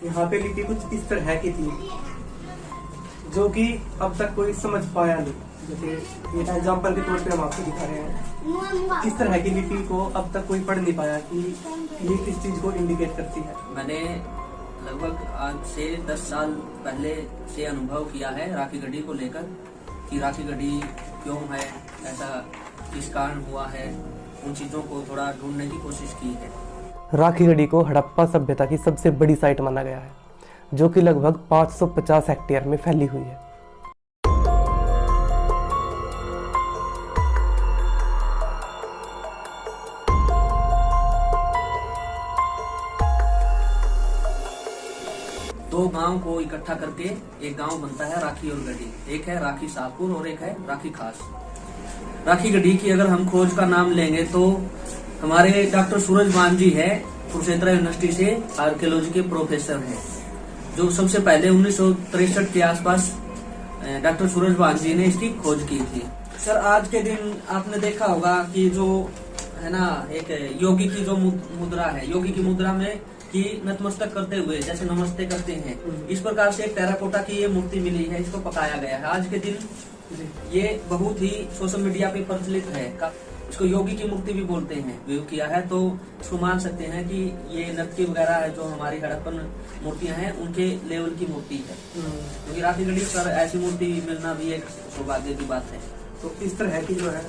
यहाँ पे लिपि कुछ इस तरह की थी जो कि अब तक कोई समझ पाया नहीं। जैसे ये एग्जाम्पल के तौर पे हम आपको दिखा रहे हैं, इस तरह की लिपि को अब तक कोई पढ़ नहीं पाया कि ये किस चीज को इंडिकेट करती है। मैंने लगभग आज से 10 साल पहले से अनुभव किया है राखी गढ़ी को लेकर कि राखी गढ़ी क्यों है, ऐसा किस कारण हुआ है, उन चीजों को थोड़ा ढूंढने की कोशिश की है। राखी गढ़ी को हड़प्पा सभ्यता की सबसे बड़ी साइट माना गया है, जो कि लगभग 550 हेक्टेयर में फैली हुई है। दो गांव को इकट्ठा करके एक गांव बनता है राखी और गढ़ी। एक है राखी शाहपुर और एक है राखी खास। राखी गढ़ी की अगर हम खोज का नाम लेंगे तो हमारे डॉक्टर सूरज मान जी है, कुरुक्षेत्र यूनिवर्सिटी से आर्कियोलॉजी के प्रोफेसर हैं, जो सबसे पहले 1963 के आसपास डॉक्टर सूरज मान जी ने इसकी खोज की थी। सर आज के दिन आपने देखा होगा कि जो है ना एक योगी की जो मुद्रा है, योगी की मुद्रा में कि नतमस्तक करते हुए जैसे नमस्ते करते हैं, इस प्रकार से एक टेराकोटा की ये मूर्ति मिली है, इसको पकाया गया है। आज के दिन ये बहुत ही सोशल मीडिया पे प्रचलित है, इसको योगी की मूर्ति भी बोलते हैं, व्यू किया है तो इसको मान सकते हैं कि ये नर्तकी वगैरह है जो हमारी हड़प्पन मूर्तियां हैं उनके लेवल की मूर्ति है। क्योंकि राखी गढ़ी पर ऐसी मूर्ति मिलना भी एक सौभाग्य की बात है। तो इस तरह की जो है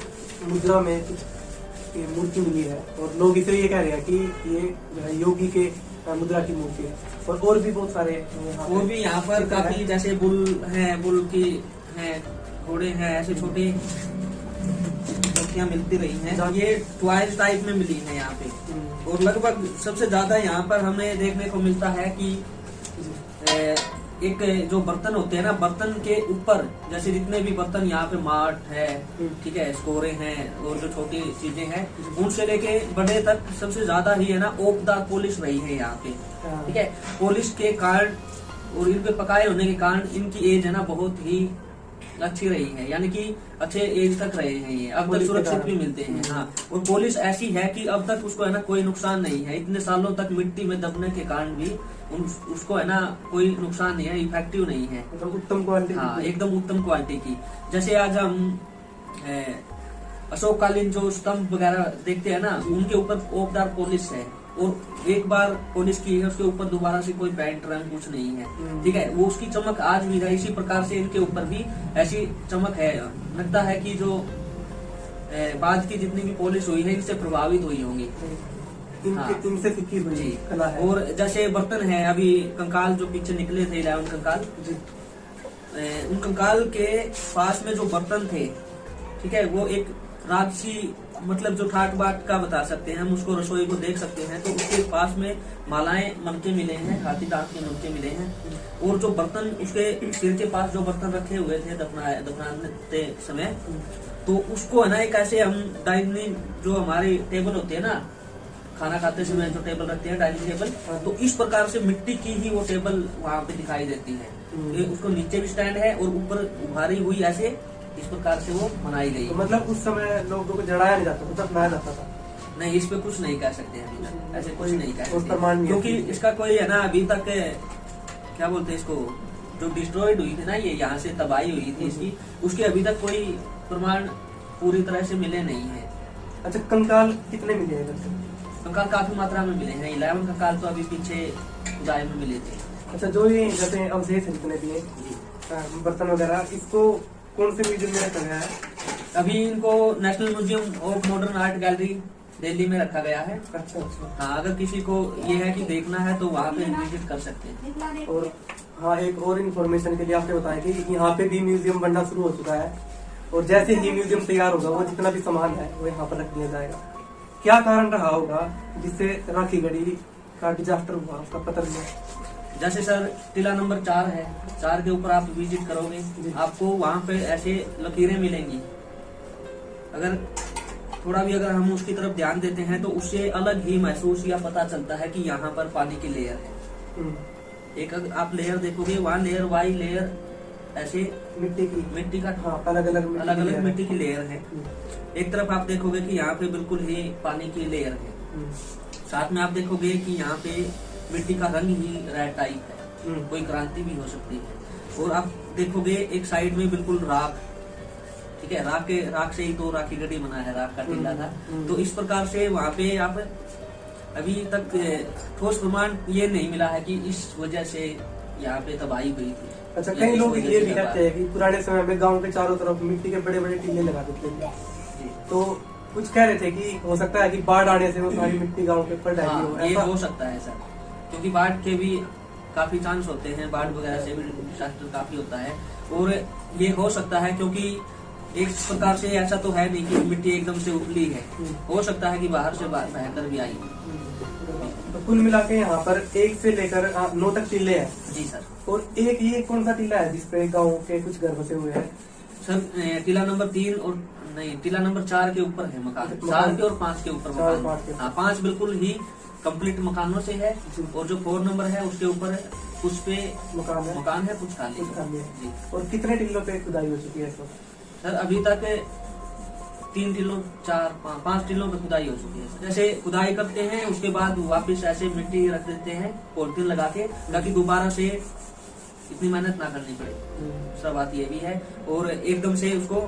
मुद्रा में ये मूर्ति मिली है और लोग इसे ये कह रहे हैं कि ये जो है योगी के मुद्रा की मूर्ति है। और भी बहुत सारे और भी यहाँ पर काफी जैसे बुल है, बुल की है, घोड़े हैं, ऐसे छोटे मूर्तियां मिलती रही हैं। ये ट्वाइस टाइप में मिली है यहाँ पे। और लगभग सबसे ज्यादा यहाँ पर हमें देखने को मिलता है कि एक जो बर्तन होते हैं ना, बर्तन के ऊपर जैसे जितने भी बर्तन यहाँ पे माट है, ठीक है, स्कोरे हैं और जो छोटी चीजें हैं उनसे लेके बड़े तक सबसे ज्यादा ही है ना ओकदार पॉलिश रही है यहाँ पे, ठीक है। पॉलिश के कारण और इन पे पकाए होने के कारण इनकी एज है ना बहुत ही अच्छी रही है, यानी कि अच्छे एज तक रहे हैं ये, अब तक सुरक्षित भी मिलते हैं। हाँ, और पॉलिश ऐसी है कि अब तक उसको है ना कोई नुकसान नहीं है, इतने सालों तक मिट्टी में दबने के कारण भी उसको है ना कोई नुकसान नहीं है, इफेक्टिव नहीं है, उत्तम क्वालिटी। हाँ, एकदम उत्तम क्वालिटी की। जैसे आज हम अशोककालीन जो स्तंभ वगैरह देखते हैं ना, उनके ऊपर ओकदार पॉलिश है और एक बार पॉलिश की है उसके ऊपर दोबारा से कोई पेंट रंग कुछ नहीं है, ठीक है, वो उसकी चमक आज भी है। इसी प्रकार से इनके ऊपर भी ऐसी चमक है, लगता है कि जो बाद की जितनी भी पॉलिश हुई है इनसे प्रभावित हुई होंगी, इनसे फिकी हुई कला है। और जैसे बर्तन है, अभी कंकाल जो पीछे निकले थे 11 कंकाल, उन कंकाल के पास में जो बर्तन थे, ठीक है, वो एक राजसी मतलब जो ठाट बाट का बता सकते हैं हम उसको, रसोई को देख सकते हैं, तो उसके पास में मालाएं मनके मिले हैं, हाथी दांत के मनके मिले हैं। और जो बर्तन उसके सिर के पास जो बर्तन रखे हुए थे दफनाते समय, तो उसको है ना एक ऐसे हम डाइनिंग जो हमारे टेबल होते हैं ना, खाना खाते समय जो टेबल रखते हैं डाइनिंग टेबल, तो इस प्रकार से मिट्टी की ही वो टेबल वहाँ पे दिखाई देती है। उसको नीचे भी स्टैंड है और ऊपर उभारी हुई ऐसे इस प्रकार से वो बनाई गई। तो मतलब उस समय लोगों को जड़ाया नहीं जाता था, दफनाया जाता था। नहीं, इस पे कुछ नहीं कह सकते हैं, ऐसे कुछ नहीं कह सकते प्रमाण, क्योंकि इसका कोई है ना अभी तक क्या बोलते हैं इसको, जो डिस्ट्रॉयड हुई थी ना, ये यहाँ से तबाही हुई थी इसकी, उसके अभी तक कोई प्रमाण पूरी तरह से मिले नहीं है। अच्छा, कंकाल कितने मिले हैं? कंकाल काफी मात्रा में मिले हैं, 11 कंकाल तो अभी पीछे जाए में मिले थे। अच्छा, जो ये जैसे अवशेष है जितने भी बर्तन वगैरह, इसको कौन से म्यूजियम में रखा गया है? अभी इनको national museum of modern art gallery Delhi में रखा गया है। अच्छा अच्छा। हाँ, अगर किसी को ये है कि देखना है तो वहाँ पे विजिट कर सकते हैं। और हाँ, एक और इन्फॉर्मेशन के लिए आपने बताया कि यहाँ पे भी म्यूजियम बनना शुरू हो चुका है और जैसे ही म्यूजियम तैयार होगा वो जितना भी सामान है वो यहाँ पर रख दिया जाएगा। क्या कारण रहा होगा जिससे राखी गढ़ी का डिजास्टर हुआ, उसका पता नहीं? जैसे सर टिला नंबर 4 है, 4 के ऊपर आप विजिट करोगे, आपको वहाँ पे ऐसे लकीरें मिलेंगी। अगर थोड़ा भी अगर हम उसकी तरफ ध्यान देते हैं तो उससे अलग ही महसूस या पता चलता है कि यहाँ पर पानी की लेयर है। एक अगर आप लेयर देखोगे, वहाँ लेयर बाई लेयर ऐसे मिट्टी का हाँ, अलग अलग मिट्टी की लेयर है। एक तरफ आप देखोगे कि यहाँ पे बिल्कुल ही पानी की लेयर है, साथ में आप देखोगे कि यहाँ पे मिट्टी का रंग ही रेड टाइप है, कोई क्रांति भी हो सकती है। और आप देखोगे एक साइड में बिल्कुल राख, ठीक है, राख से ही तो राखी गढ़ी बना है, राख का टीला था। तो इस प्रकार से वहाँ पे आप अभी तक ठोस प्रमाण ये नहीं मिला है कि इस वजह से यहाँ पे तबाही हुई थी। अच्छा, कई लोग ये भी कहते हैं कि पुराने समय में गांव के चारों तरफ मिट्टी के बड़े बड़े टीले लगा देते थे, तो कुछ कह रहे थे कि हो सकता है कि बाढ़ आने से वो सारी मिट्टी गांव के पड़ जाएगी। हाँ, ये हो सकता है सर, क्योंकि बाढ़ के भी काफी चांस होते हैं, बाढ़ वगैरह से भी डिजास्टर काफी होता है। और ये हो सकता है क्योंकि एक प्रकार से ऐसा तो है नहीं कि मिट्टी एकदम से उबली है, हो सकता है कि बाहर से बहकर भी आई। तो कुल मिला के यहाँ पर 1 से लेकर 9 तक टीले हैं। जी सर। और एक ये कौन सा टीला है जिसपे गाँव के कुछ घर बसे हुए हैं? सर टीला नंबर 3 और नहीं, टीला नंबर 4 के ऊपर है मकान, 4 के और 5 के ऊपर मकान। हाँ, 5 बिल्कुल ही कंप्लीट मकानों से है, और जो 4 नंबर है उसके ऊपर है, उस पे मकान है, कुछ खाली है। और कितने टीलों पे खुदाई हो चुकी है सर? अभी तक 3 टीलों 5 टीलों पे खुदाई हो चुकी है। जैसे खुदाई करते हैं उसके बाद वापस ऐसे मिट्टी रख देते हैं पॉलिथीन लगा के, ताकि दोबारा से इतनी मेहनत ना करनी पड़े। सब बात ये भी है। और एकदम से उसको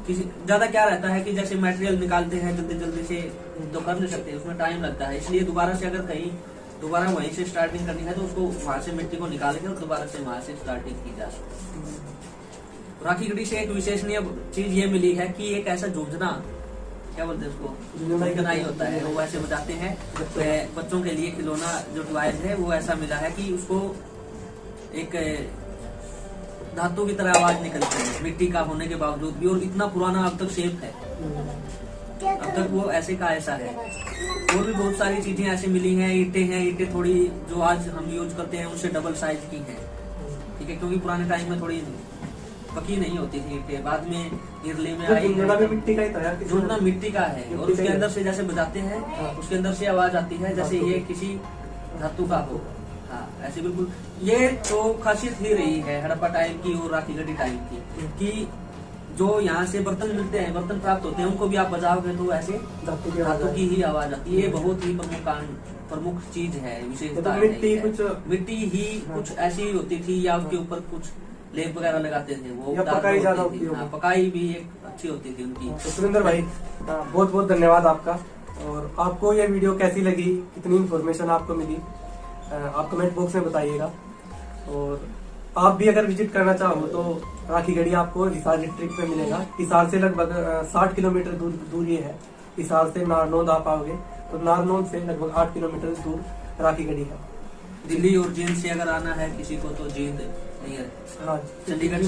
किसी ज्यादा क्या रहता है कि जैसे मटेरियल निकालते हैं जल्दी से तो कर नहीं सकते, उसमें टाइम लगता है। इसलिए दोबारा से अगर कहीं दोबारा वहीं से स्टार्टिंग करनी है तो उसको वहां से मिट्टी को निकाल के और दोबारा से वहां से स्टार्टिंग की जा सकती है। राखी गढ़ी से एक विशेषणीय चीज ये मिली है कि एक ऐसा झुंझुना, क्या बोलते हैं उसको, झुंझुनाई होता है, वो ऐसे बजाते हैं बच्चों के लिए खिलौना जो डिवाइस है, वो ऐसा मिला है कि उसको एक धातु की तरह आवाज निकलती है मिट्टी का होने के बावजूद भी, और इतना पुराना अब तक शेप है, अब तक वो ऐसे का ऐसा है। और भी बहुत सारी चीजें ऐसे मिली हैं। ईंटें थोड़ी जो आज हम यूज करते हैं उससे डबल साइज की हैं, ठीक है, क्योंकि पुराने टाइम में थोड़ी पकी नहीं होती थी ईंटें, बाद में इरले में आई। मिट्टी का ही था, झुंझुना मिट्टी का है, और उसके अंदर से जैसे बजाते हैं उसके अंदर से आवाज आती है जैसे ये किसी धातु का हो। हाँ, ऐसे बिल्कुल। ये तो खासियत ही रही है हड़प्पा टाइम की और राखी गढ़ी टाइम की, कि जो यहाँ से बर्तन मिलते हैं, बर्तन प्राप्त होते हैं, उनको भी आप बजाओगे तो ऐसे धातु की ही आवाज आती है। ये बहुत ही प्रमुख चीज है, विशेषता है। मिट्टी ही कुछ ऐसी होती थी, या उसके ऊपर कुछ लेप वगैरह लगाते थे, वो पकाई ज्यादा होती है। पकाई भी एक अच्छी होती थी उनकी। तो सुरेंद्र भाई, बहुत बहुत धन्यवाद आपका। और आपको ये वीडियो कैसी लगी, कितनी इन्फॉर्मेशन आपको मिली, आप कमेंट बॉक्स में बताइएगा। और आप भी अगर विजिट करना चाहो तो राखी गढ़ी आपको हिसार डिस्ट्रिक्ट में मिलेगा। हिसार से लगभग 60 किलोमीटर दूर ये है। हिसार से नारनौंद आप आओगे तो नारनौंद से लगभग 8 किलोमीटर दूर राखी गढ़ी है। दिल्ली और जींद से अगर आना है किसी को तो जींद नहीं है, हाँ, चंडीगढ़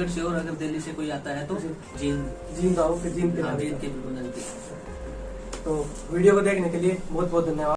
से, और अगर दिल्ली से कोई आता है तो जींद आओ, फिर जींद के बिल्कुल नजदीक। तो वीडियो को देखने के लिए बहुत बहुत धन्यवाद।